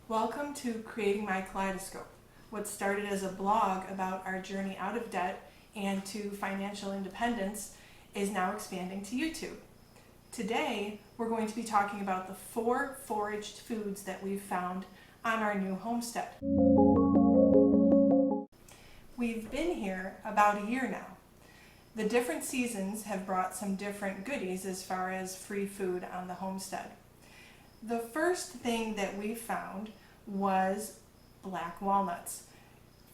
Welcome to Creating My Kaleidoscope. What started as a blog about our journey out of debt and to financial independence is now expanding to YouTube. Today, we're going to be talking about the 4 foraged foods that we've found on our new homestead. We've been here about a year now. The different seasons have brought some different goodies as far as free food on the homestead. The first thing that we found was black walnuts.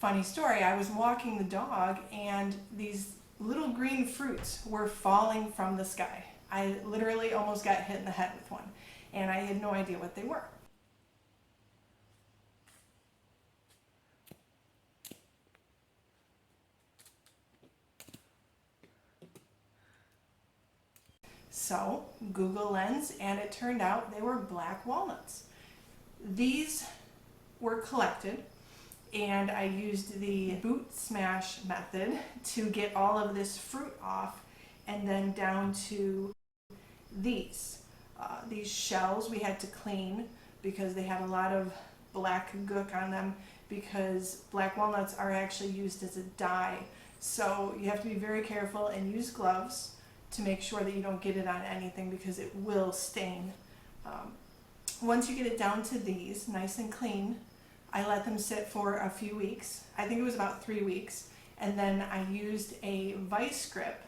Funny story, I was walking the dog and these little green fruits were falling from the sky. I literally almost got hit in the head with one, and I had no idea what they were. So, Google Lens, and it turned out they were black walnuts. These were collected, and I used the boot smash method to get all of this fruit off, and then down to these shells we had to clean because they had a lot of black gook on them, because black walnuts are actually used as a dye. So you have to be very careful and use gloves to make sure that you don't get it on anything, because it will stain. Once you get it down to these, nice and clean, I let them sit for a few weeks. I think it was about 3 weeks. And then I used a vice grip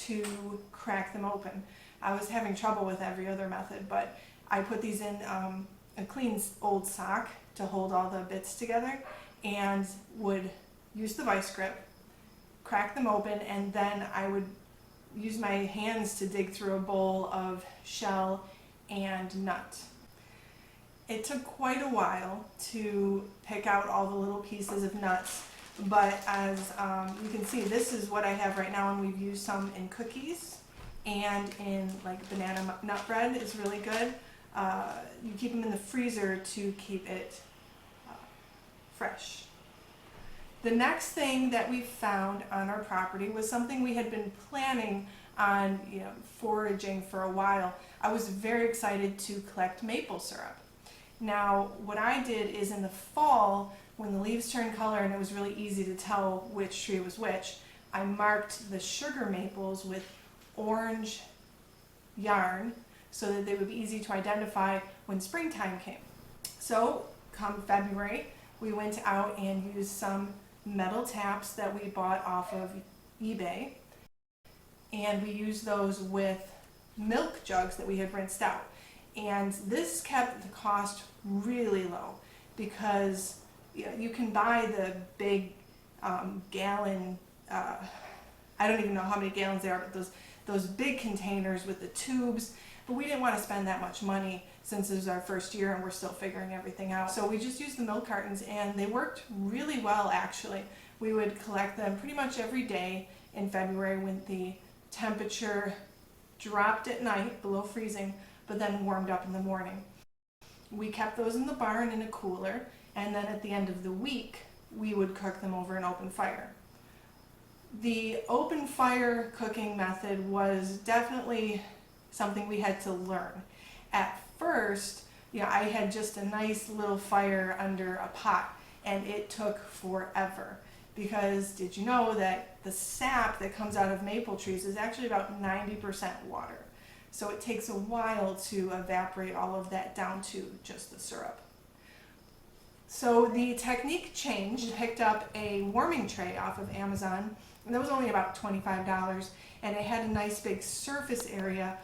to crack them open. I was having trouble with every other method, but I put these in a clean old sock to hold all the bits together, and would use the vice grip, crack them open, and then I would use my hands to dig through a bowl of shell and nut. It took quite a while to pick out all the little pieces of nuts, but as you can see, this is what I have right now, and we've used some in cookies and in like banana nut bread. It's really good. You keep them in the freezer to keep it fresh. The next thing that we found on our property was something we had been planning on, foraging for a while. I was very excited to collect maple syrup. Now, what I did is in the fall, when the leaves turned color and it was really easy to tell which tree was which, I marked the sugar maples with orange yarn so that they would be easy to identify when springtime came. So, come February, we went out and used some metal taps that we bought off of eBay, and we used those with milk jugs that we had rinsed out. And this kept the cost really low, because you can buy the big gallon, I don't even know how many gallons they are, but those big containers with the tubes. But we didn't want to spend that much money since it was our first year and we're still figuring everything out. So we just used the milk cartons, and they worked really well actually. We would collect them pretty much every day in February when the temperature dropped at night below freezing, but then warmed up in the morning. We kept those in the barn in a cooler, and then at the end of the week we would cook them over an open fire. The open fire cooking method was definitely something we had to learn. At first, I had just a nice little fire under a pot, and it took forever, because did you know that the sap that comes out of maple trees is actually about 90% water? So it takes a while to evaporate all of that down to just the syrup. So the technique changed. We picked up a warming tray off of Amazon, and that was only about $25, and it had a nice big surface area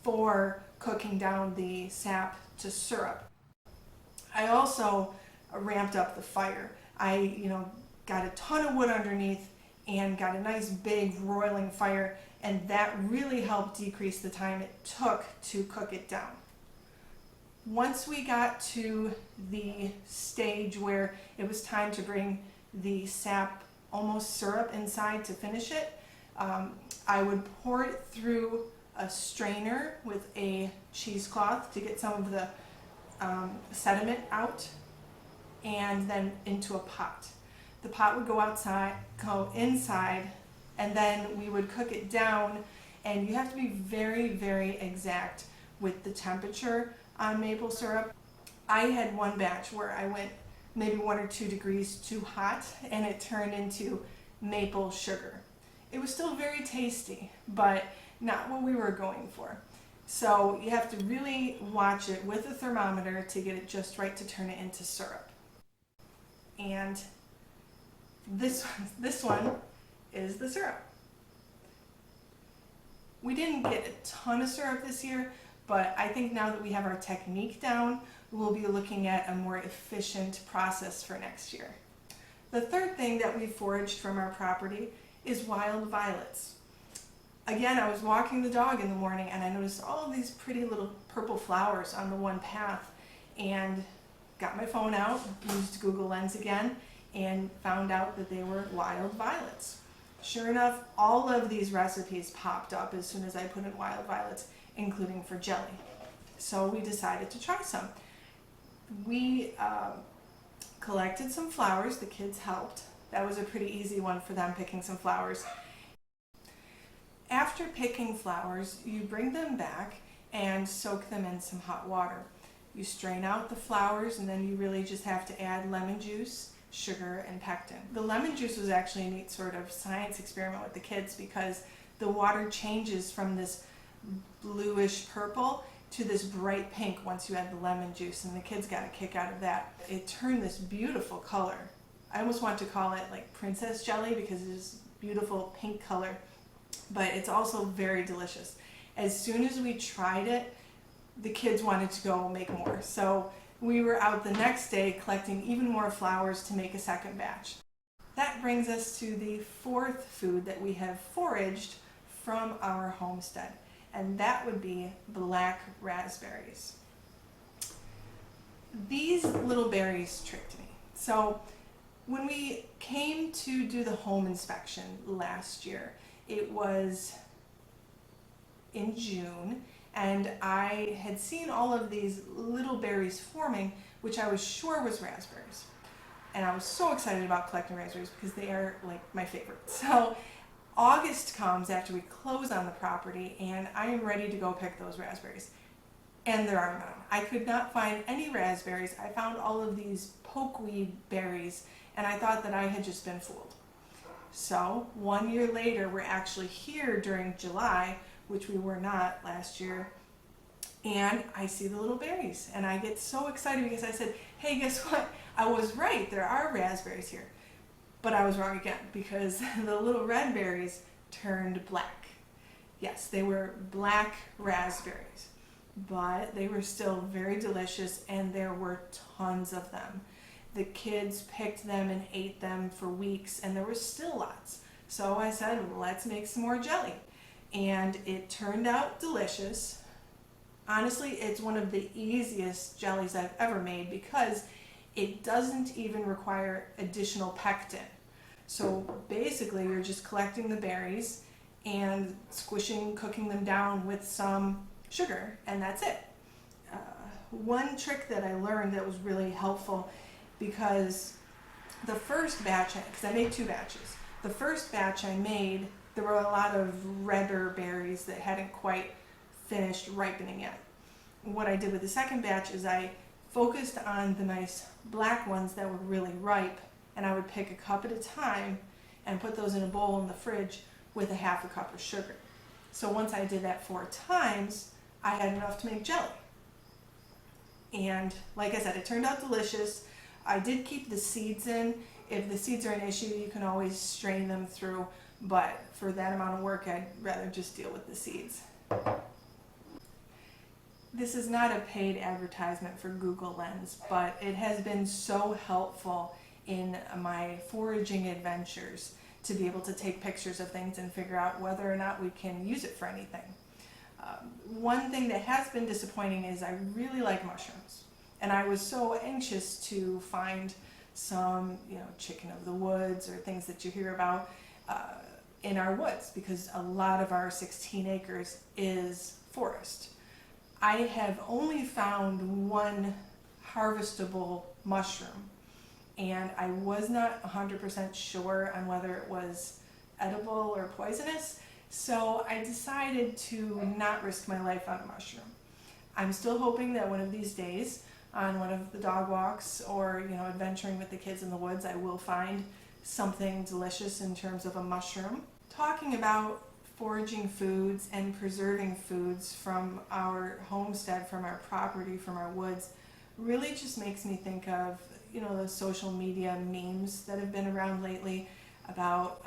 for cooking down the sap to syrup. I also ramped up the fire. I got a ton of wood underneath and got a nice big roiling fire, and that really helped decrease the time it took to cook it down. Once we got to the stage where it was time to bring the sap almost syrup inside to finish it, I would pour it through a strainer with a cheesecloth to get some of the sediment out, and then into a pot. The pot would go inside, and then we would cook it down, and you have to be very, very exact with the temperature on maple syrup. I had one batch where I went maybe 1 or 2 degrees too hot and it turned into maple sugar. It was still very tasty, but not what we were going for. So you have to really watch it with a thermometer to get it just right to turn it into syrup. And this one is the syrup. We didn't get a ton of syrup this year, but I think now that we have our technique down, we'll be looking at a more efficient process for next year. The third thing that we foraged from our property is wild violets. Again, I was walking the dog in the morning and I noticed all of these pretty little purple flowers on the one path, and got my phone out, used Google Lens again, and found out that they were wild violets. Sure enough, all of these recipes popped up as soon as I put in wild violets, including for jelly. So we decided to try some. We collected some flowers, the kids helped. That was a pretty easy one for them, picking some flowers. After picking flowers, you bring them back and soak them in some hot water. You strain out the flowers and then you really just have to add lemon juice, sugar, and pectin. The lemon juice was actually a neat sort of science experiment with the kids because the water changes from this bluish purple to this bright pink once you add the lemon juice, and the kids got a kick out of that. It turned this beautiful color. I almost want to call it like princess jelly because it is beautiful pink color, but it's also very delicious. As soon as we tried it, the kids wanted to go make more. So we were out the next day collecting even more flowers to make a second batch. That brings us to the fourth food that we have foraged from our homestead, and that would be black raspberries. These little berries tricked me. So when we came to do the home inspection last year, it was in June, and I had seen all of these little berries forming, which I was sure was raspberries. And I was so excited about collecting raspberries because they are like my favorite. So August comes after we close on the property and I am ready to go pick those raspberries. And there are none. I could not find any raspberries. I found all of these pokeweed berries and I thought that I had just been fooled. So 1 year later, we're actually here during July, which we were not last year, and I see the little berries and I get so excited because I said, hey, guess what? I was right, there are raspberries here. But I was wrong again because the little red berries turned black. Yes, they were black raspberries, but they were still very delicious and there were tons of them. The kids picked them and ate them for weeks and there were still lots. So I said, let's make some more jelly. And it turned out delicious. Honestly, it's one of the easiest jellies I've ever made because it doesn't even require additional pectin. So basically you're just collecting the berries and squishing, cooking them down with some sugar, and that's it. One trick that I learned that was really helpful, because the first batch, because I made 2 batches, the first batch I made, there were a lot of redder berries that hadn't quite finished ripening yet. What I did with the second batch is I focused on the nice black ones that were really ripe, and I would pick a cup at a time and put those in a bowl in the fridge with a half a cup of sugar. So once I did that 4 times, I had enough to make jelly. And like I said, it turned out delicious. I did keep the seeds in. If the seeds are an issue, you can always strain them through, but for that amount of work, I'd rather just deal with the seeds. This is not a paid advertisement for Google Lens, but it has been so helpful in my foraging adventures to be able to take pictures of things and figure out whether or not we can use it for anything. One thing that has been disappointing is I really like mushrooms, and I was so anxious to find some, chicken of the woods or things that you hear about in our woods, because a lot of our 16 acres is forest. I have only found one harvestable mushroom, and I was not 100% sure on whether it was edible or poisonous, so I decided to not risk my life on a mushroom. I'm still hoping that one of these days on one of the dog walks or, you know, adventuring with the kids in the woods, I will find something delicious in terms of a mushroom. Talking about foraging foods and preserving foods from our homestead, from our property, from our woods, really just makes me think of, you know, the social media memes that have been around lately about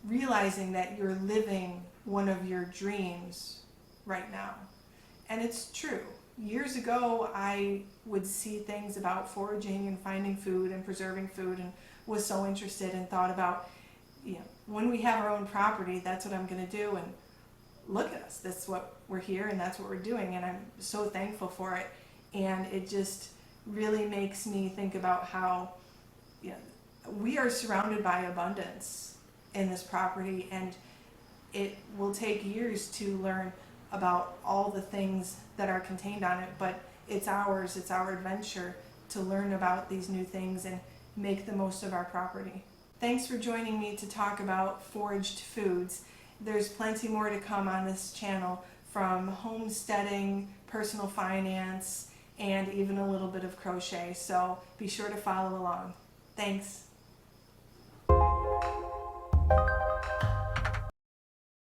realizing that you're living one of your dreams right now. And it's true. Years ago, I would see things about foraging and finding food and preserving food and was so interested and thought about, you know, when we have our own property, that's what I'm going to do. And look at us. That's what we're here and that's what we're doing. And I'm so thankful for it. And it just really makes me think about how, you know, we are surrounded by abundance in this property, and it will take years to learn about all the things that are contained on it, but it's ours, it's our adventure to learn about these new things and make the most of our property. Thanks for joining me to talk about foraged foods. There's plenty more to come on this channel, from homesteading, personal finance, and even a little bit of crochet, so be sure to follow along. Thanks.